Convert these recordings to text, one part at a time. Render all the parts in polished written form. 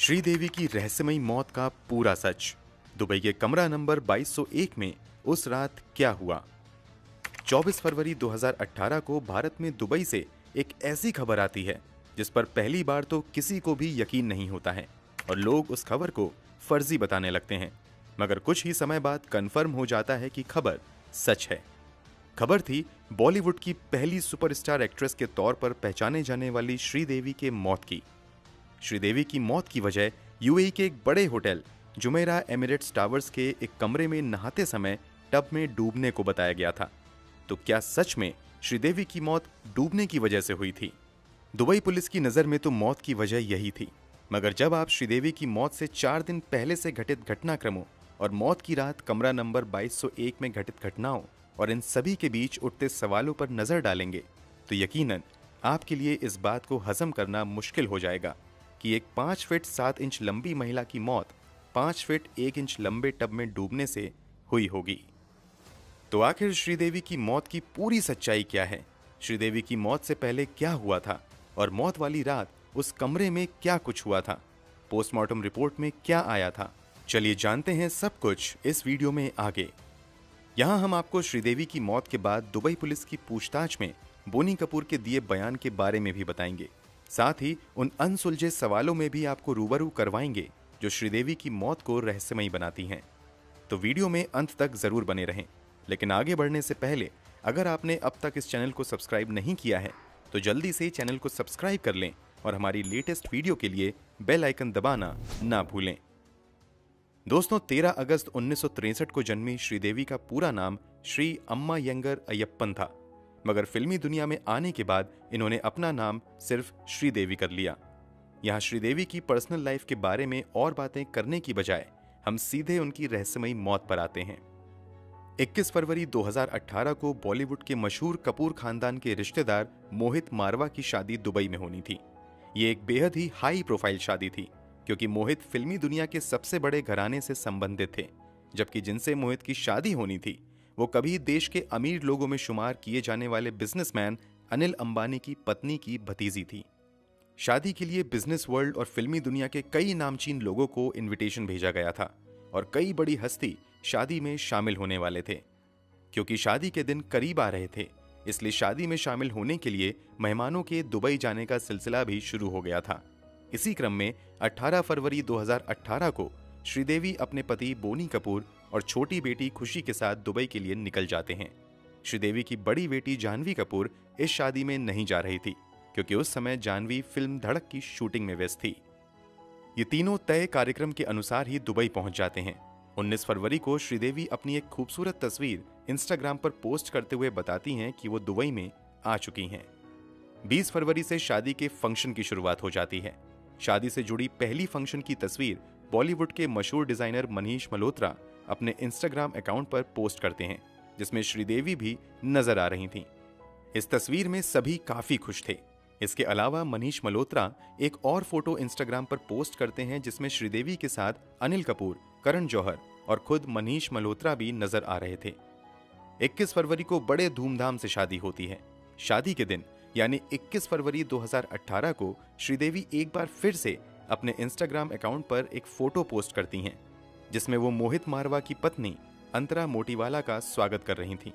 श्रीदेवी की रहस्यमयी मौत का पूरा सच। दुबई के कमरा नंबर 2201 में उस रात क्या हुआ। 24 फरवरी 2018 को भारत में दुबई से एक ऐसी खबर आती है जिस पर पहली बार तो किसी को भी यकीन नहीं होता है और लोग उस खबर को फर्जी बताने लगते हैं, मगर कुछ ही समय बाद कंफर्म हो जाता है कि खबर सच है। खबर थी बॉलीवुड की पहली सुपरस्टार एक्ट्रेस के तौर पर पहचाने जाने वाली श्रीदेवी के मौत की। श्रीदेवी की मौत की वजह यूएई के एक बड़े होटल जुमेरा एमिरेट्स टावर्स के एक कमरे में नहाते समय टब में डूबने को बताया गया था। तो क्या सच में श्रीदेवी की मौत डूबने की वजह से हुई थी? दुबई पुलिस की नज़र में तो मौत की वजह यही थी, मगर जब आप श्रीदेवी की मौत से 4 दिन पहले से घटित घटनाक्रमों और मौत की रात कमरा नंबर 2201 में घटित घटनाओं और इन सभी के बीच उठते सवालों पर नजर डालेंगे तो यकीनन आपके लिए इस बात को हजम करना मुश्किल हो जाएगा कि एक 5 फीट 7 इंच लंबी महिला की मौत 5 फीट 1 इंच लंबे टब में डूबने से हुई होगी। तो आखिर श्रीदेवी की मौत की पूरी सच्चाई क्या है? श्रीदेवी की मौत से पहले क्या हुआ था और मौत वाली रात उस कमरे में क्या कुछ हुआ था? पोस्टमार्टम रिपोर्ट में क्या आया था? चलिए जानते हैं सब कुछ इस वीडियो में आगे। यहाँ हम आपको श्रीदेवी की मौत के बाद दुबई पुलिस की पूछताछ में बोनी कपूर के दिए बयान के बारे में भी बताएंगे। साथ ही उन अनसुलझे सवालों में भी आपको रूबरू करवाएंगे जो श्रीदेवी की मौत को रहस्यमयी बनाती हैं। तो वीडियो में अंत तक जरूर बने रहें। लेकिन आगे बढ़ने से पहले अगर आपने अब तक इस चैनल को सब्सक्राइब नहीं किया है तो जल्दी से चैनल को सब्सक्राइब कर लें और हमारी लेटेस्ट वीडियो के लिए बेल आइकन दबाना ना भूलें। दोस्तों, 13 अगस्त 1963 को जन्मी श्रीदेवी का पूरा नाम श्री अम्मा यंगर अय्यप्पन था, मगर फिल्मी दुनिया में आने के बाद इन्होंने अपना नाम सिर्फ श्रीदेवी कर लिया। यहाँ श्रीदेवी की पर्सनल लाइफ के बारे में और बातें करने की बजाय हम सीधे उनकी रहस्यमयी मौत पर आते हैं। 21 फरवरी 2018 को बॉलीवुड के मशहूर कपूर खानदान के रिश्तेदार मोहित मारवा की शादी दुबई में होनी थी। ये एक बेहद ही हाई प्रोफाइल शादी थी क्योंकि मोहित फिल्मी दुनिया के सबसे बड़े घराने से संबंधित थे, जबकि जिनसे मोहित की शादी होनी थी वो कभी देश के अमीर लोगों में शुमार किए जाने वाले बिजनेसमैन अनिल अंबानी की पत्नी की भतीजी थी। शादी के लिए बिजनेस वर्ल्ड और फिल्मी दुनिया के कई नामचीन लोगों को इनविटेशन भेजा गया था और कई बड़ी हस्ती शादी में शामिल होने वाले थे। क्योंकि शादी के दिन करीब आ रहे थे, इसलिए शादी में शामिल होने के लिए मेहमानों के दुबई जाने का सिलसिला भी शुरू हो गया था। इसी क्रम में 18 फरवरी 2018 को श्रीदेवी अपने पति बोनी कपूर और छोटी बेटी खुशी के साथ दुबई के लिए निकल जाते हैं। श्रीदेवी की बड़ी बेटी जानवी कपूर इस शादी में नहीं जा रही थी क्योंकि उस समय जानवी फिल्म धड़क की शूटिंग में व्यस्त थी। ये तीनों तय कार्यक्रम के अनुसार ही दुबई पहुंच जाते हैं। 19 फरवरी को श्रीदेवी अपनी एक खूबसूरत तस्वीर इंस्टाग्राम पर पोस्ट करते हुए बताती हैं कि वो दुबई में आ चुकी हैं। 20 फरवरी से शादी के फंक्शन की शुरुआत हो जाती है। शादी से जुड़ी पहली फंक्शन की तस्वीर बॉलीवुड के मशहूर डिजाइनर मनीष मल्होत्रा अपने इंस्टाग्राम अकाउंट पर पोस्ट करते हैं, जिसमें श्रीदेवी भी नजर आ रही थीं। इस तस्वीर में सभी काफी खुश थे। इसके अलावा मनीष मल्होत्रा एक और फोटो इंस्टाग्राम पर पोस्ट करते हैं जिसमें श्रीदेवी के साथ अनिल कपूर, करण जौहर और खुद मनीष मल्होत्रा भी नजर आ रहे थे। 21 फरवरी को बड़े धूमधाम से शादी होती है। शादी के दिन यानी 21 फरवरी 2018 को श्रीदेवी एक बार फिर से अपने इंस्टाग्राम अकाउंट पर एक फोटो पोस्ट करती हैं जिसमें वो मोहित मारवा की पत्नी अंतरा मोटीवाला का स्वागत कर रही थीं।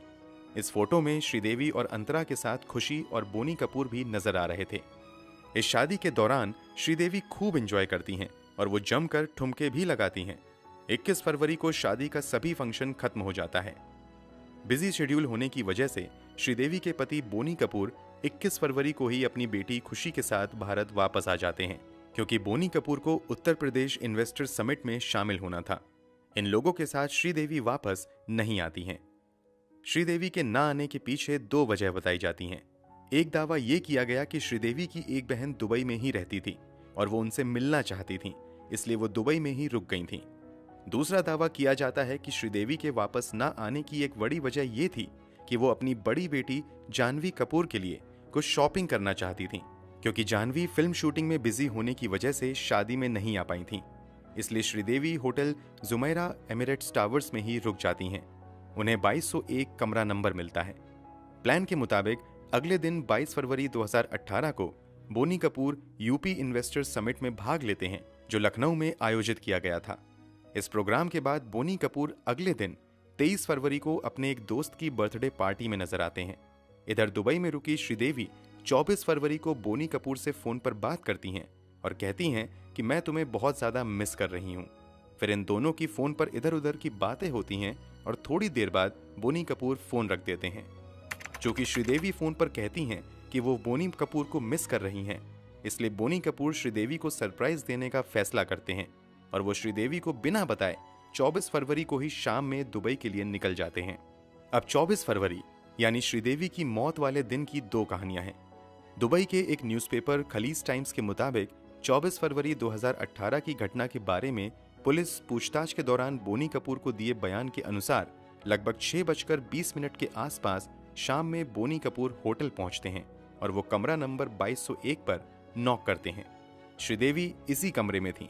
इस फोटो में श्रीदेवी और अंतरा के साथ खुशी और बोनी कपूर भी नजर आ रहे थे। इस शादी के दौरान श्रीदेवी खूब एंजॉय करती हैं और वो जमकर ठुमके भी लगाती हैं। 21 फरवरी को शादी का सभी फंक्शन खत्म हो जाता है। बिजी शेड्यूल होने की वजह से श्रीदेवी के पति बोनी कपूर 21 फरवरी को ही अपनी बेटी खुशी के साथ भारत वापस आ जाते हैं क्योंकि बोनी कपूर को उत्तर प्रदेश इन्वेस्टर समिट में शामिल होना था। इन लोगों के साथ श्रीदेवी वापस नहीं आती हैं। श्रीदेवी के ना आने के पीछे 2 वजह बताई जाती हैं। एक दावा यह किया गया कि श्रीदेवी की एक बहन दुबई में ही रहती थी और वो उनसे मिलना चाहती थी, इसलिए वो दुबई में ही रुक गई थी। दूसरा दावा किया जाता है कि श्रीदेवी के वापस ना आने की एक बड़ी वजह यह थी कि वो अपनी बड़ी बेटी जानवी कपूर के लिए कुछ शॉपिंग करना चाहती थी, क्योंकि जानवी फिल्म शूटिंग में बिजी होने की वजह से शादी में नहीं आ पाई थी। इसलिए Sridevi hotel Jumeirah Emirates towers में ही रुक जाती हैं। उन्हें 2201 कमरा नंबर मिलता है। प्लान के मुताबिक अगले दिन 22 फरवरी 2018 को Boney Kapoor UP investors summit में भाग लेते हैं जो लखनऊ में आयोजित किया गया था। इस प्रोग्राम के बाद बोनी कपूर अगले दिन 23 फरवरी को अपने एक दोस्त की बर्थडे पार्टी में नजर आते हैं। इधर दुबई में रुकी श्रीदेवी 24 फरवरी को बोनी कपूर से फोन पर बात करती हैं और कहती हैं कि मैं तुम्हें बहुत ज्यादा मिस कर रही हूं। फिर इन दोनों की फोन पर इधर उधर की बातें होती हैं और थोड़ी देर बाद बोनी कपूर फोन रख देते हैं। चूंकि श्रीदेवी फोन पर कहती हैं कि वो बोनी कपूर को मिस कर रही हैं, इसलिए बोनी कपूर श्रीदेवी को सरप्राइज देने का फैसला करते हैं और वो श्रीदेवी को बिना बताए 24 फरवरी को ही शाम में दुबई के लिए निकल जाते हैं। अब 24 फरवरी यानी श्रीदेवी की मौत वाले दिन की दो कहानियां हैं। दुबई के एक न्यूज़पेपर खलीज टाइम्स के मुताबिक 24 फरवरी 2018 की घटना के बारे में पुलिस पूछताछ के दौरान बोनी कपूर को दिए बयान के अनुसार लगभग 6:20 के आसपास शाम में बोनी कपूर होटल पहुंचते हैं और वो कमरा नंबर 2201 पर नॉक करते हैं। श्रीदेवी इसी कमरे में थीं।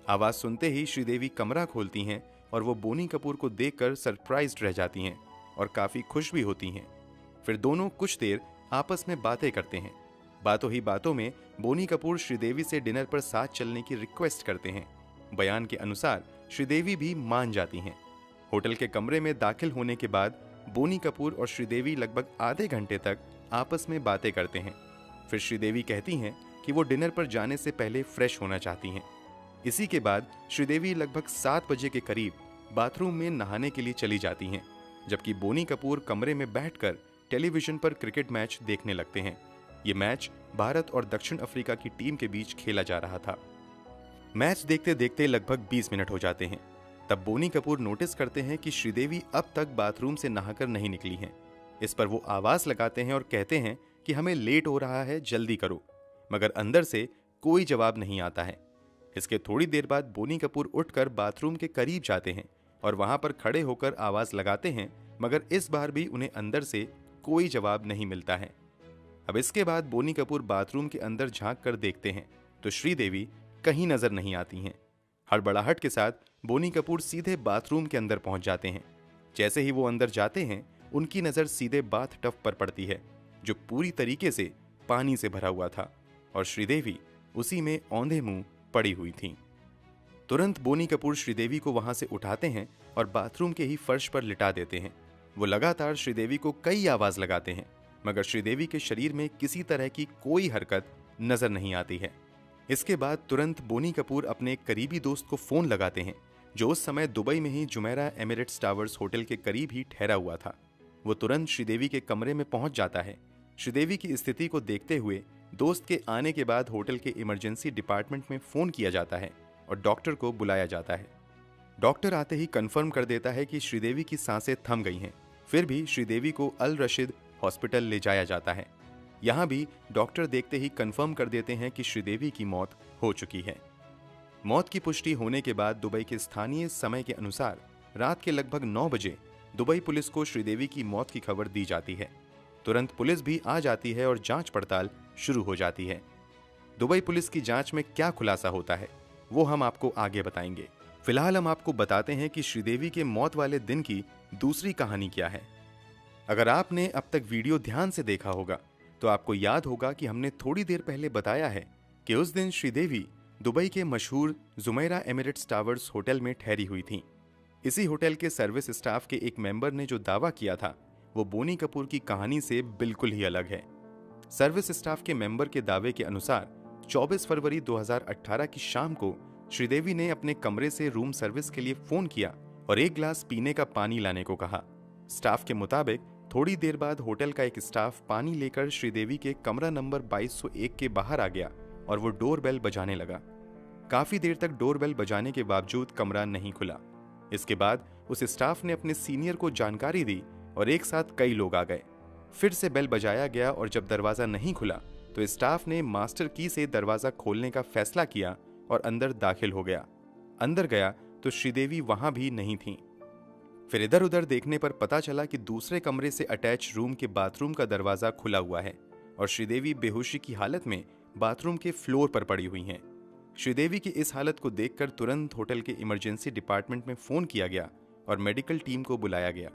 आवाज सुनते ही श्रीदेवी कमरा खोलती हैं और वो बोनी कपूर को देखकर सरप्राइज्ड रह जाती हैं और काफी खुश भी होती हैं। फिर दोनों कुछ देर आपस में बातें करते हैं। बातों ही बातों में बोनी कपूर श्रीदेवी से डिनर पर साथ चलने की रिक्वेस्ट करते हैं। बयान के अनुसार श्रीदेवी भी मान जाती हैं। होटल के कमरे में दाखिल होने के बाद बोनी कपूर और श्रीदेवी लगभग आधे घंटे तक आपस में बातें करते हैं। फिर श्रीदेवी कहती हैं कि वो डिनर पर जाने से पहले फ्रेश होना चाहती हैं। इसी के बाद श्रीदेवी लगभग 7 बजे के करीब बाथरूम में नहाने के लिए चली जाती हैं, जबकि बोनी कपूर कमरे में बैठकर टेलीविजन पर क्रिकेट मैच देखने लगते हैं। ये मैच भारत और दक्षिण अफ्रीका की टीम के बीच खेला जा रहा था। मैच देखते देखते लगभग 20 मिनट हो जाते हैं। तब बोनी कपूर नोटिस करते हैं कि श्रीदेवी अब तक बाथरूम से नहाकर नहीं निकली हैं। इस पर वो आवाज लगाते हैं और कहते हैं कि हमें लेट हो रहा है, जल्दी करो, मगर अंदर से कोई जवाब नहीं आता है। इसके थोड़ी देर बाद बोनी कपूर उठकर बाथरूम के करीब जाते हैं और वहां पर खड़े होकर आवाज लगाते हैं, मगर इस बार भी उन्हें अंदर से कोई जवाब नहीं मिलता है। अब इसके बाद बोनी कपूर बाथरूम के अंदर झांक कर देखते हैं तो श्रीदेवी कहीं नजर नहीं आती हैं। हड़बड़ाहट के साथ बोनी कपूर सीधे बाथरूम के अंदर पहुंच जाते हैं। जैसे ही वो अंदर जाते हैं, उनकी नजर सीधे बाथ टब पर पड़ती है, जो पूरी तरीके से पानी से भरा हुआ था और श्रीदेवी उसी में औंधे मुंह पड़ी हुई थी। तुरंत बोनी कपूर श्रीदेवी को वहां से उठाते हैं और बाथरूम के ही फर्श पर लिटा देते हैं। वो लगातार श्रीदेवी को कई आवाज लगाते हैं, मगर श्रीदेवी के शरीर में किसी तरह की कोई हरकत नजर नहीं आती है। इसके बाद तुरंत बोनी कपूर अपने एक करीबी दोस्त को फोन लगाते हैं, जो उस समय दुबई में ही जुमेरा एमिरेट्स टावर्स होटल के करीब ही ठहरा हुआ था। वो तुरंत श्रीदेवी के कमरे में पहुंच जाता है। श्रीदेवी की स्थिति को देखते हुए दोस्त के आने के बाद होटल के इमरजेंसी डिपार्टमेंट में फोन किया जाता है और डॉक्टर को बुलाया जाता है। डॉक्टर आते ही कंफर्म कर देता है कि श्रीदेवी की सांसें थम गई हैं। फिर भी श्रीदेवी को अल रशीद हॉस्पिटल ले जाया जाता है। यहाँ भी डॉक्टर देखते ही कंफर्म कर देते हैं कि श्रीदेवी की मौत हो चुकी है। मौत की पुष्टि होने के बाद दुबई के स्थानीय समय के अनुसार रात के लगभग 9 बजे दुबई पुलिस को श्रीदेवी की मौत की खबर दी जाती है। तुरंत पुलिस भी आ जाती है और जांच पड़ताल शुरू हो जाती है। दुबई पुलिस की जांच में क्या खुलासा होता है वो हम आपको आगे बताएंगे। फिलहाल हम आपको बताते हैं कि श्रीदेवी के मौत वाले दिन की दूसरी कहानी क्या है। अगर आपने अब तक वीडियो ध्यान से देखा होगा तो आपको याद होगा कि हमने थोड़ी देर पहले बताया है कि उस दिन श्रीदेवी दुबई के मशहूर जुमेरा एमिरेट्स टावर्स होटल में ठहरी हुई थी। इसी होटल के सर्विस स्टाफ के एक मेंबर ने जो दावा किया था वो बोनी कपूर की कहानी से बिल्कुल ही अलग है। सर्विस स्टाफ के मेंबर के दावे के अनुसार 24 फरवरी 2018 की शाम को श्रीदेवी ने अपने कमरे से रूम सर्विस के लिए फोन किया और एक गिलास पीने का पानी लाने को कहा। स्टाफ के मुताबिक थोड़ी देर बाद होटल का एक स्टाफ पानी लेकर श्रीदेवी के कमरा नंबर 2201 के बाहर आ गया और वो डोरबेल बजाने लगा। काफी देर तक डोरबेल बजाने के बावजूद कमरा नहीं खुला। इसके बाद उस स्टाफ ने अपने सीनियर को जानकारी दी और एक साथ कई लोग आ गए। फिर से बेल बजाया गया और जब दरवाजा नहीं खुला तो स्टाफ ने मास्टर की से दरवाजा खोलने का फैसला किया और अंदर दाखिल हो गया। अंदर गया तो श्रीदेवी वहां भी नहीं थी। फिर इधर उधर देखने पर पता चला कि दूसरे कमरे से अटैच रूम के बाथरूम का दरवाजा खुला हुआ है और श्रीदेवी बेहोशी की हालत में बाथरूम के फ्लोर पर पड़ी हुई हैं। श्रीदेवी की इस हालत को देखकर तुरंत होटल के इमरजेंसी डिपार्टमेंट में फोन किया गया और मेडिकल टीम को बुलाया गया।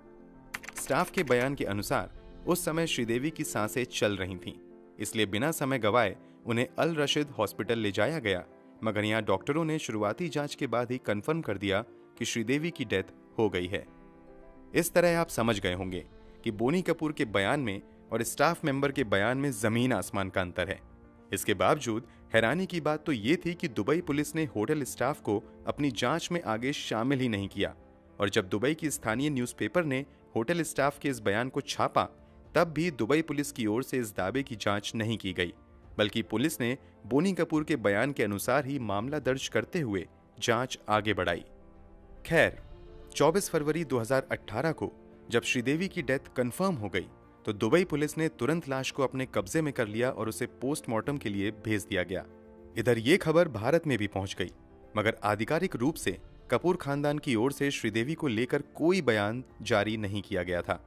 स्टाफ के बयान के अनुसार उस समय श्रीदेवी की सांसें चल रही थीं, इसलिए बिना समय गवाए उन्हें अल रशीद हॉस्पिटल ले जाया गया, मगर यहाँ डॉक्टरों ने शुरुआती जांच के बाद ही कंफर्म कर दिया कि श्रीदेवी की डेथ हो गई है। इस तरह आप समझ गए होंगे कि बोनी कपूर के बयान में और स्टाफ मेंबर के बयान में जमीन आसमान का अंतर है। इसके बावजूद हैरानी की बात तो ये थी कि दुबई पुलिस ने होटल स्टाफ को अपनी जांच में आगे शामिल ही नहीं किया, और जब दुबई की स्थानीय न्यूज़पेपर ने होटल स्टाफ के इस बयान को छापा, तब भी दुबई पुलिस की ओर से इस दावे की जांच नहीं की गई, बल्कि पुलिस ने बोनी कपूर के बयान के अनुसार ही मामला दर्ज करते हुए जांच आगे बढ़ाई। खैर, 24 फरवरी 2018 को जब श्रीदेवी की डेथ कंफर्म हो गई तो दुबई पुलिस ने तुरंत लाश को अपने कब्जे में कर लिया और उसे पोस्टमार्टम के लिए भेज दिया गया। इधर ये खबर भारत में भी पहुंच गई, मगर आधिकारिक रूप से कपूर खानदान की ओर से श्रीदेवी को लेकर कोई बयान जारी नहीं किया गया था।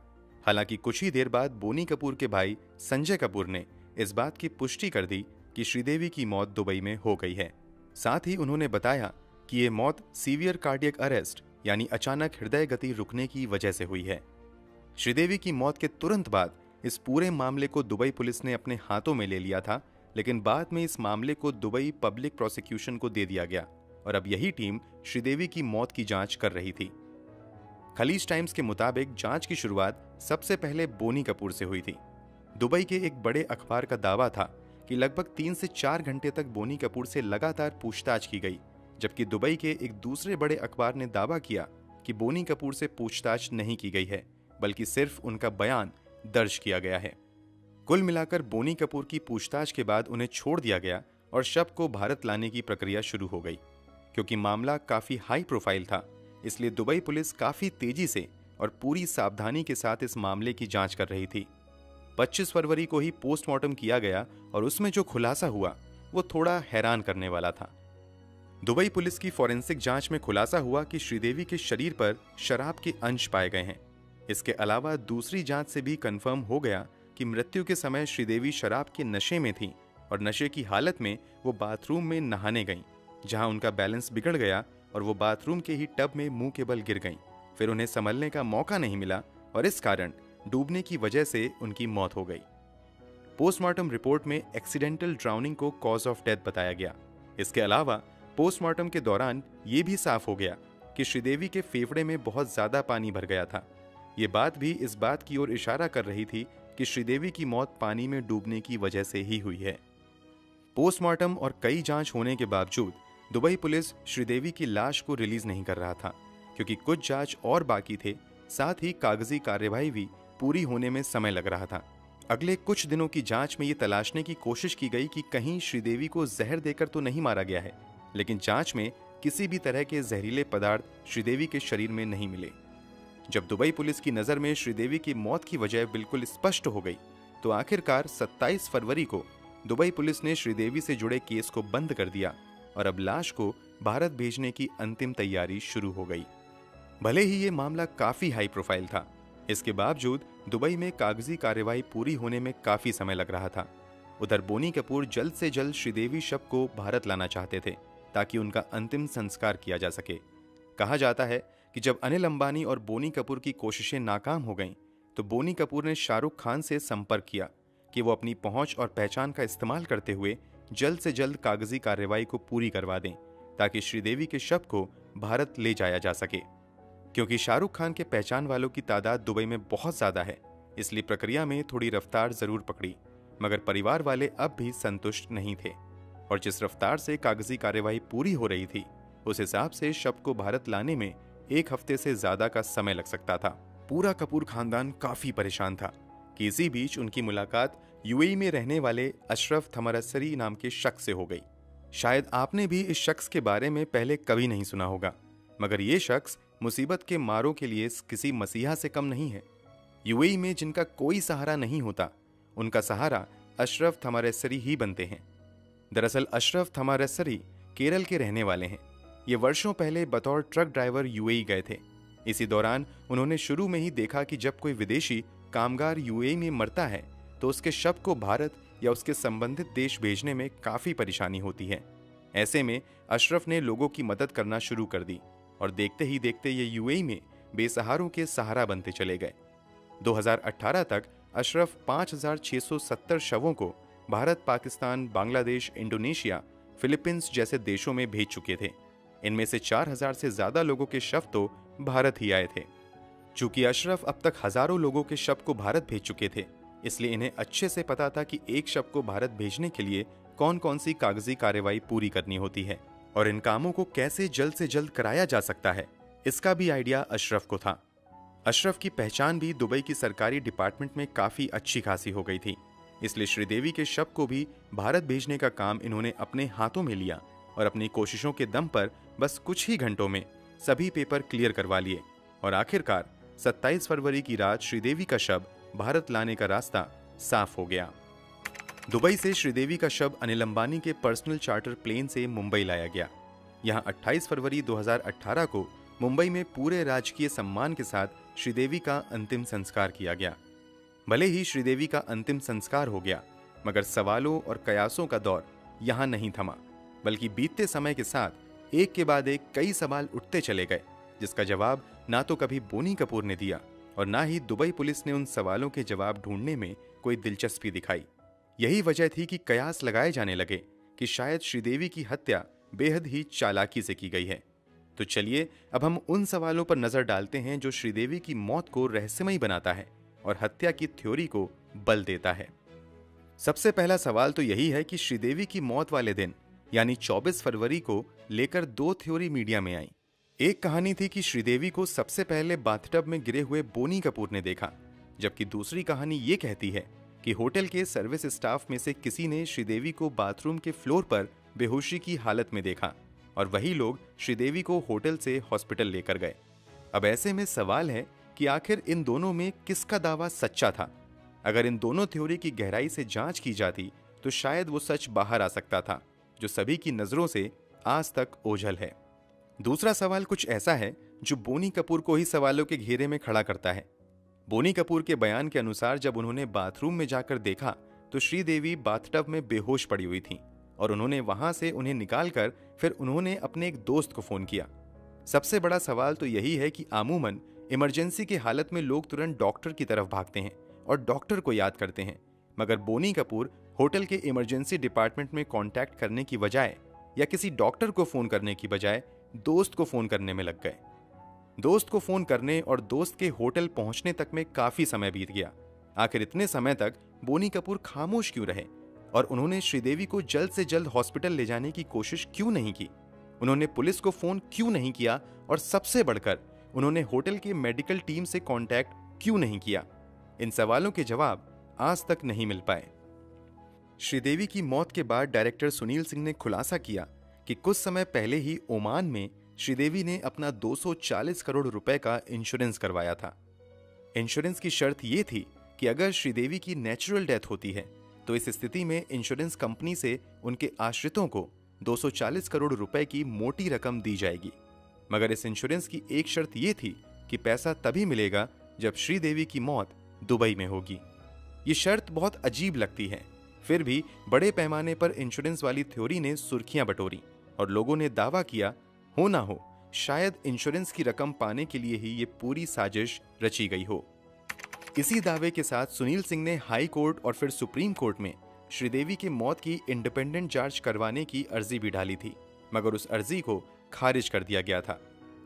हालांकि कुछ ही देर बाद बोनी कपूर के भाई संजय कपूर ने इस बात की पुष्टि कर दी कि श्रीदेवी की मौत दुबई में हो गई है। साथ ही उन्होंने बताया कि ये मौत सीवियर कार्डियक अरेस्ट यानी अचानक हृदय गति रुकने की वजह से हुई है। श्रीदेवी की मौत के तुरंत बाद इस पूरे मामले को दुबई पुलिस ने अपने हाथों में ले लिया था, लेकिन बाद में इस मामले को दुबई पब्लिक प्रोसिक्यूशन को दे दिया गया और अब यही टीम श्रीदेवी की मौत की जांच कर रही थी। खलीज टाइम्स के मुताबिक जांच की शुरुआत सबसे पहले बोनी कपूर से हुई थी। दुबई के एक बड़े अखबार का दावा था कि लगभग 3 से 4 घंटे तक बोनी कपूर से लगातार पूछताछ की गई, जबकि दुबई के एक दूसरे बड़े अखबार ने दावा किया कि बोनी कपूर से पूछताछ नहीं की गई है, बल्कि सिर्फ उनका बयान दर्ज किया गया है। कुल मिलाकर बोनी कपूर की पूछताछ के बाद उन्हें छोड़ दिया गया और शव को भारत लाने की प्रक्रिया शुरू हो गई। क्योंकि मामला काफी हाई प्रोफाइल था, इसलिए दुबई पुलिस काफी तेजी से और पूरी सावधानी के साथ इस मामले की जांच कर रही थी। 25 फरवरी को ही पोस्टमार्टम किया गया और उसमें जो खुलासा हुआ वो थोड़ा हैरान करने वाला था। दुबई पुलिस की फॉरेंसिक जांच में खुलासा हुआ कि श्रीदेवी के शरीर पर शराब के अंश पाए गए हैं। इसके अलावा दूसरी जांच से भी कंफर्म हो गया कि मृत्यु के समय श्रीदेवी शराब के नशे में थी और नशे की हालत में वो बाथरूम में नहाने गईं, जहां उनका बैलेंस बिगड़ गया और वो बाथरूम के ही टब में मुंह के बल गिर गईं। फिर उन्हें संभलने का मौका नहीं मिला और इस कारण डूबने की वजह से उनकी मौत हो गई। पोस्टमार्टम रिपोर्ट में एक्सीडेंटल ड्राउनिंग को कॉज ऑफ डेथ बताया गया। इसके अलावा पोस्टमार्टम के दौरान ये भी साफ हो गया कि श्रीदेवी के फेफड़े में बहुत ज्यादा पानी भर गया था। ये बात भी इस बात की ओर इशारा कर रही थी कि श्रीदेवी की मौत पानी में डूबने की वजह से ही हुई है। पोस्टमार्टम और कई जांच होने के बावजूद दुबई पुलिस श्रीदेवी की लाश को रिलीज नहीं कर रहा था, क्योंकि कुछ जांच और बाकी थे। साथ ही कागजी कार्यवाही भी पूरी होने में समय लग रहा था। अगले कुछ दिनों की जांच में ये तलाशने की कोशिश की गई कि कहीं श्रीदेवी को जहर देकर तो नहीं मारा गया है, लेकिन जांच में किसी भी तरह के जहरीले पदार्थ श्रीदेवी के शरीर में नहीं मिले। जब दुबई पुलिस की नजर में श्रीदेवी की मौत की वजह बिल्कुल स्पष्ट हो गई, तो आखिरकार 27 फरवरी को दुबई पुलिस ने श्रीदेवी से जुड़े केस को बंद कर दिया और अब लाश को भारत भेजने की अंतिम तैयारी शुरू हो गई। भले ही ये मामला काफी हाई प्रोफाइल था, इसके बावजूद दुबई में कागजी कार्यवाही पूरी होने में काफी समय लग रहा था। उधर बोनी कपूर जल्द से जल्द श्रीदेवी शव को भारत लाना चाहते थे ताकि उनका अंतिम संस्कार किया जा सके। कहा जाता है कि जब अनिल अंबानी और बोनी कपूर की कोशिशें नाकाम हो गईं, तो बोनी कपूर ने शाहरुख खान से संपर्क किया कि वो अपनी पहुंच और पहचान का इस्तेमाल करते हुए जल्द से जल्द कागजी कार्रवाई को पूरी करवा दें ताकि श्रीदेवी के शव को भारत ले जाया जा सके। क्योंकि शाहरुख खान के पहचान वालों की तादाद दुबई में बहुत ज्यादा है, इसलिए प्रक्रिया में थोड़ी रफ्तार जरूर पकड़ी, मगर परिवार वाले अब भी संतुष्ट नहीं थे और जिस रफ्तार से कागजी कार्यवाही पूरी हो रही थी, उस हिसाब से शव को भारत लाने में 1 हफ्ते से ज्यादा का समय लग सकता था। पूरा कपूर खानदान काफी परेशान था कि इसी बीच उनकी मुलाकात यूएई में रहने वाले अशरफ थमरसरी नाम के शख्स से हो गई। शायद आपने भी इस शख्स के बारे में पहले कभी नहीं सुना होगा, मगर ये शख्स मुसीबत के मारों के लिए किसी मसीहा से कम नहीं है। यूएई में जिनका कोई सहारा नहीं होता, उनका सहारा अशरफ थमरसरी ही बनते हैं। दरअसल अशरफ थमरसरी केरल के रहने वाले हैं। ये वर्षों पहले बतौर ट्रक ड्राइवर यूएई गए थे। इसी दौरान उन्होंने शुरू में ही देखा कि जब कोई विदेशी कामगार यूएई में मरता है तो उसके शव को भारत या उसके संबंधित देश भेजने में काफी परेशानी होती है। ऐसे में अशरफ ने लोगों की मदद करना शुरू कर दी और देखते ही देखते ये यूएई में बेसहारों के सहारा बनते चले गए। 2018 तक अशरफ 5,670 शवों को भारत, पाकिस्तान, बांग्लादेश, इंडोनेशिया फिलीपींस जैसे देशों में भेज चुके थे। इनमें से 4000 से ज्यादा लोगों के शव तो भारत ही आए थे। चूंकि अशरफ अब तक हजारों लोगों के शव को भारत भेज चुके थे, इसलिए इन्हें अच्छे से पता था कि एक शव को भारत भेजने के लिए कौन कौन सी कागजी कार्रवाई पूरी करनी होती है और इन कामों को कैसे जल्द से जल्द कराया जा सकता है, इसका भी आइडिया अशरफ को था। अशरफ की पहचान भी दुबई की सरकारी डिपार्टमेंट में काफी अच्छी खासी हो गई थी, इसलिए श्रीदेवी के शव को भी भारत भेजने का काम इन्होंने अपने हाथों में लिया और अपनी कोशिशों के दम पर बस कुछ ही घंटों में सभी पेपर क्लियर करवा लिए और आखिरकार 27 फरवरी की रात श्रीदेवी का शव भारत लाने का रास्ता साफ हो गया। दुबई से श्रीदेवी का शव अनिल अंबानी के पर्सनल चार्टर प्लेन से मुंबई लाया गया। यहां 28 फरवरी 2018 को मुंबई में पूरे राजकीय सम्मान के साथ श्रीदेवी का अंतिम संस्कार किया गया। भले ही श्रीदेवी का अंतिम संस्कार हो गया, मगर सवालों और कयासों का दौर यहां नहीं थमा, बल्कि बीतते समय के साथ एक के बाद एक कई सवाल उठते चले गए, जिसका जवाब ना तो कभी बोनी कपूर ने दिया और ना ही दुबई पुलिस ने उन सवालों के जवाब ढूंढने में कोई दिलचस्पी दिखाई। यही वजह थी कि कयास लगाए जाने लगे कि शायद श्रीदेवी की हत्या बेहद ही चालाकी से की गई है। तो चलिए अब हम उन सवालों पर नजर डालते हैं जो श्रीदेवी की मौत को रहस्यमयी बनाता है और हत्या की थ्योरी को बल देता है। सबसे पहला सवाल तो यही है कि श्रीदेवी की मौत वाले दिन यानी 24 फरवरी को लेकर दो थ्योरी मीडिया में आई। एक कहानी थी कि श्रीदेवी को सबसे पहले बाथटब में गिरे हुए बोनी कपूर ने देखा, जबकि दूसरी कहानी ये कहती है कि होटल के सर्विस स्टाफ में से किसी ने श्रीदेवी को बाथरूम के फ्लोर पर बेहोशी की हालत में देखा और वही लोग श्रीदेवी को होटल से हॉस्पिटल लेकर गए। अब ऐसे में सवाल है कि आखिर इन दोनों में किसका दावा सच्चा था। अगर इन दोनों थ्योरी की गहराई से जांच की जाती तो शायद वो सच बाहर आ सकता था, जो सभी की नजरों से आज तक ओझल है। दूसरा सवाल कुछ ऐसा है जो बोनी कपूर को ही सवालों के घेरे में खड़ा करता है। बोनी कपूर के बयान के अनुसार जब उन्होंने बाथरूम में जाकर देखा तो श्रीदेवी बाथटब में बेहोश पड़ी हुई थी और उन्होंने वहां से उन्हें निकालकर फिर उन्होंने अपने एक दोस्त को फोन किया। सबसे बड़ा सवाल तो यही है कि आमूमन इमरजेंसी की हालत में लोग तुरंत डॉक्टर की तरफ भागते हैं और डॉक्टर को याद करते हैं, मगर बोनी कपूर होटल के इमरजेंसी डिपार्टमेंट में कांटेक्ट करने की बजाय या किसी डॉक्टर को फोन करने की बजाय दोस्त को फोन करने में लग गए। दोस्त को फोन करने और दोस्त के होटल पहुंचने तक में काफी समय बीत गया। आखिर इतने समय तक बोनी कपूर खामोश क्यों रहे और उन्होंने श्रीदेवी को जल्द से जल्द हॉस्पिटल ले जाने की कोशिश क्यों नहीं की? उन्होंने पुलिस को फोन क्यों नहीं किया और सबसे बढ़कर उन्होंने होटल के मेडिकल टीम से कांटेक्ट क्यों नहीं किया? इन सवालों के जवाब आज तक नहीं मिल पाए। श्रीदेवी की मौत के बाद डायरेक्टर सुनील सिंह ने खुलासा किया कि कुछ समय पहले ही ओमान में श्रीदेवी ने अपना 240 करोड़ रुपए का इंश्योरेंस करवाया था। इंश्योरेंस की शर्त यह थी कि अगर श्रीदेवी की नेचुरल डेथ होती है तो इस स्थिति में इंश्योरेंस कंपनी से उनके आश्रितों को 240 करोड़ रुपए की मोटी रकम दी जाएगी, मगर इस इंश्योरेंस की एक शर्त यह थी कि पैसा तभी मिलेगा जब श्रीदेवी की मौत दुबई में होगी। ये शर्त बहुत अजीब लगती है, फिर भी बड़े पैमाने पर इंश्योरेंस वाली थ्योरी ने सुर्खियां बटोरी और लोगों ने दावा किया हो ना हो शायद इंश्योरेंस की रकम पाने के लिए ही ये पूरी साजिश रची गई हो। इसी दावे के साथ सुनील सिंह ने हाई कोर्ट और फिर सुप्रीम कोर्ट में श्रीदेवी की मौत की इंडिपेंडेंट जांच करवाने की अर्जी भी डाली थी, मगर उस अर्जी को खारिज कर दिया गया था।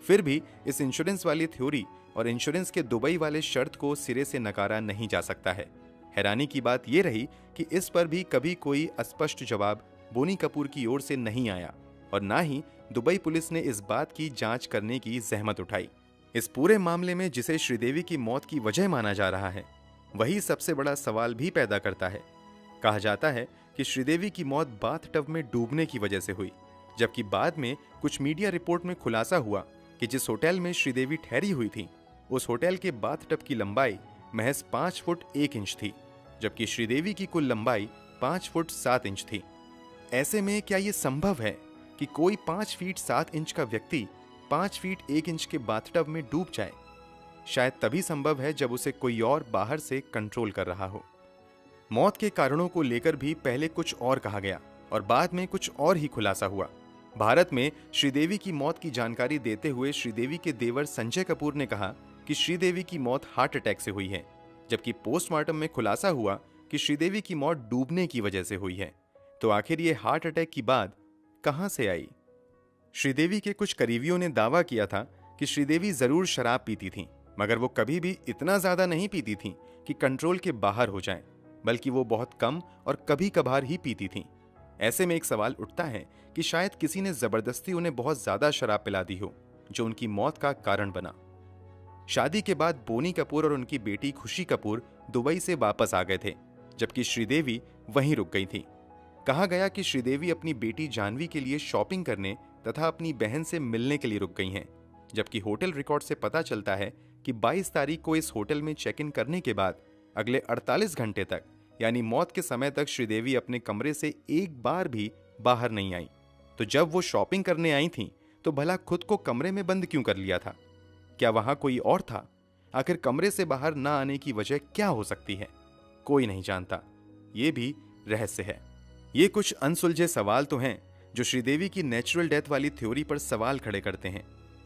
फिर भी इस इंश्योरेंस वाली थ्योरी और इंश्योरेंस के दुबई वाले शर्त को सिरे से नकारा नहीं जा सकता है। हैरानी की बात यह रही कि इस पर भी कभी कोई स्पष्ट जवाब बोनी कपूर की ओर से नहीं आया और ना ही दुबई पुलिस ने इस बात की जांच करने की जहमत उठाई। इस पूरे मामले में जिसे श्रीदेवी की मौत की वजह माना जा रहा है, वही सबसे बड़ा सवाल भी पैदा करता है। कहा जाता है कि श्रीदेवी की मौत बाथटब में डूबने की वजह से हुई, जबकि बाद में कुछ मीडिया रिपोर्ट में खुलासा हुआ कि जिस होटल में श्रीदेवी ठहरी हुई थी उस होटल के बाथटब की लंबाई महज 5 फुट 1 इंच थी, जबकि श्रीदेवी की कुल लंबाई 5 फुट 7 इंच थी। ऐसे में क्या यह संभव है कि कोई 5 फीट 7 इंच का व्यक्ति 5 फीट 1 इंच के बाथटब में डूब जाए? शायद तभी संभव है जब उसे कोई और बाहर से कंट्रोल कर रहा हो। मौत के कारणों को लेकर भी पहले कुछ और कहा गया और बाद में कुछ और ही खुलासा हुआ। भारत में श्रीदेवी की मौत की जानकारी देते हुए श्रीदेवी के देवर संजय कपूर ने कहा कि श्रीदेवी की मौत हार्ट अटैक से हुई है, जबकि पोस्टमार्टम में खुलासा हुआ कि श्रीदेवी की मौत डूबने की वजह से हुई है। तो आखिर ये हार्ट अटैक की बात कहां से आई? श्रीदेवी के कुछ करीबियों ने दावा किया था कि श्रीदेवी जरूर शराब पीती थीं, मगर वो कभी भी इतना ज्यादा नहीं पीती थीं कि कंट्रोल के बाहर हो जाएं, बल्कि वो बहुत कम और कभी कभार ही पीती थीं। ऐसे में एक सवाल उठता है कि शायद किसी ने जबरदस्ती उन्हें बहुत ज्यादा शराब पिला दी हो, जो उनकी मौत का कारण बना। शादी के बाद बोनी कपूर और उनकी बेटी खुशी कपूर दुबई से वापस आ गए थे, जबकि श्रीदेवी वहीं रुक गई थी। कहा गया कि श्रीदेवी अपनी बेटी जानवी के लिए शॉपिंग करने तथा अपनी बहन से मिलने के लिए रुक गई हैं, जबकि होटल रिकॉर्ड से पता चलता है कि 22 तारीख को इस होटल में चेक इन करने के बाद अगले 48 घंटे तक, यानी मौत के समय तक, श्रीदेवी अपने कमरे से एक बार भी बाहर नहीं आई। तो जब वो शॉपिंग करने आई थीं, तो भला खुद को कमरे में बंद क्यों कर लिया था? क्या वहां कोई और था? आखिर कमरे से बाहर ना आने की वजह क्या हो सकती है? कोई नहीं जानता। ये भी रहस्य है। ये कुछ अनसुलझे सवाल तो हैं जो श्रीदेवी की नेचुरल डेथ वाली थ्योरी पर सवाल खड़े करते हैं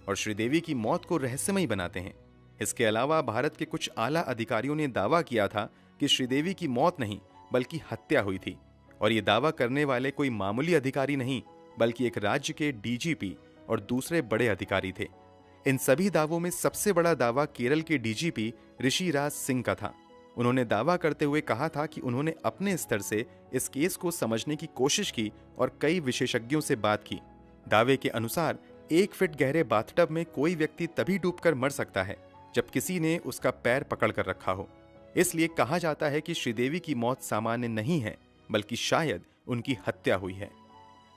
और श्रीदेवी की मौत को रहस्यमयी बनाते हैं। इसके अलावा भारत के कुछ आला अधिकारियों ने दावा किया था कि श्रीदेवी की मौत नहीं बल्कि हत्या हुई थी, और ये दावा करने वाले कोई मामूली अधिकारी नहीं बल्कि एक राज्य के डीजीपी और दूसरे बड़े अधिकारी थे। इन सभी दावों में सबसे बड़ा दावा केरल के डीजीपी ऋषिराज सिंह का था। उन्होंने दावा करते हुए कहा था कि उन्होंने अपने स्तर से इस केस को समझने की कोशिश की और कई विशेषज्ञों से बात की। दावे के अनुसार 1 फीट गहरे बाथटब में कोई व्यक्ति तभी डूबकर मर सकता है जब किसी ने उसका पैर पकड़ कर रखा हो। इसलिए कहा जाता है कि श्रीदेवी की मौत सामान्य नहीं है बल्कि शायद उनकी हत्या हुई है।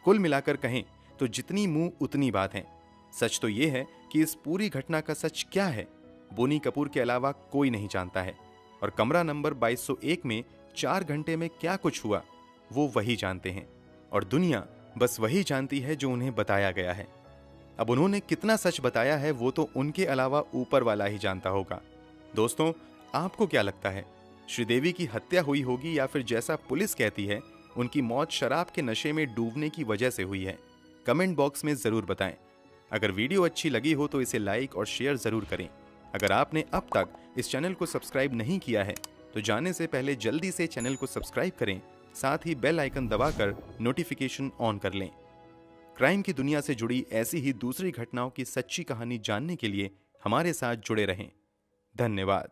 कुल मिलाकर कहें तो जितनी मुंह उतनी बात है। सच तो यह है कि इस पूरी घटना का सच क्या है, बोनी कपूर के अलावा कोई नहीं जानता है, और कमरा नंबर 2201 में 4 घंटे में क्या कुछ हुआ वो वही जानते हैं, और दुनिया बस वही जानती है जो उन्हें बताया गया है। अब उन्होंने कितना सच बताया है वो तो उनके अलावा ऊपर वाला ही जानता होगा। दोस्तों, आपको क्या लगता है, श्रीदेवी की हत्या हुई होगी या फिर जैसा पुलिस कहती है उनकी मौत शराब के नशे में डूबने की वजह से हुई है? कमेंट बॉक्स में जरूर बताएं। अगर वीडियो अच्छी लगी हो तो इसे लाइक और शेयर जरूर करें। अगर आपने अब तक इस चैनल को सब्सक्राइब नहीं किया है तो जाने से पहले जल्दी से चैनल को सब्सक्राइब करें, साथ ही बेल आइकन दबाकर नोटिफिकेशन ऑन कर लें। क्राइम की दुनिया से जुड़ी ऐसी ही दूसरी घटनाओं की सच्ची कहानी जानने के लिए हमारे साथ जुड़े रहें। धन्यवाद।